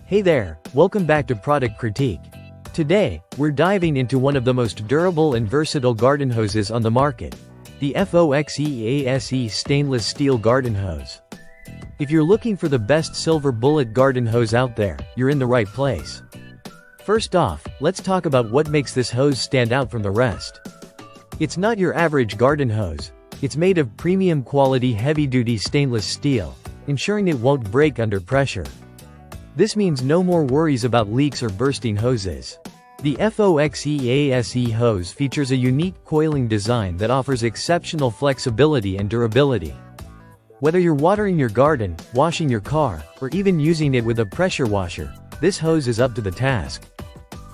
Hey there, welcome back to Product Critique. Today, we're diving into one of the most durable and versatile garden hoses on the market, the FOXEASE stainless steel garden hose. If you're looking for the best silver bullet garden hose out there, you're in the right place. First off, let's talk about what makes this hose stand out from the rest. It's not your average garden hose. It's made of premium quality heavy-duty stainless steel, ensuring it won't break under pressure. This means no more worries about leaks or bursting hoses. The FOXEASE hose features a unique coiling design that offers exceptional flexibility and durability. Whether you're watering your garden, washing your car, or even using it with a pressure washer, this hose is up to the task.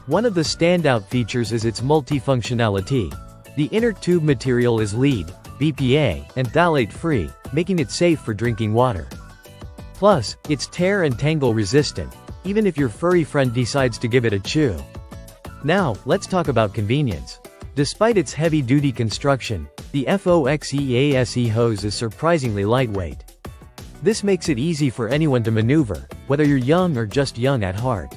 One of the standout features is its multifunctionality. The inner tube material is lead, BPA, and phthalate-free, making it safe for drinking water. Plus, it's tear and tangle resistant, even if your furry friend decides to give it a chew. Now, let's talk about convenience. Despite its heavy-duty construction, the FOXEASE hose is surprisingly lightweight. This makes it easy for anyone to maneuver, whether you're young or just young at heart.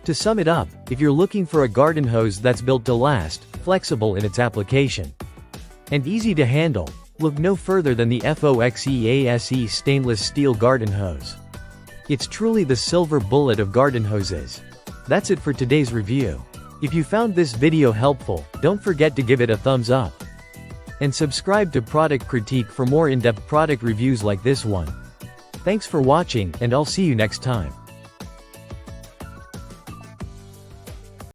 To sum it up, if you're looking for a garden hose that's built to last, flexible in its application, and easy to handle, look no further than the FOXEASE stainless steel garden hose. It's truly the silver bullet of garden hoses. That's it for today's review. If you found this video helpful, don't forget to give it a thumbs up. And subscribe to Product Critique for more in-depth product reviews like this one. Thanks for watching, and I'll see you next time.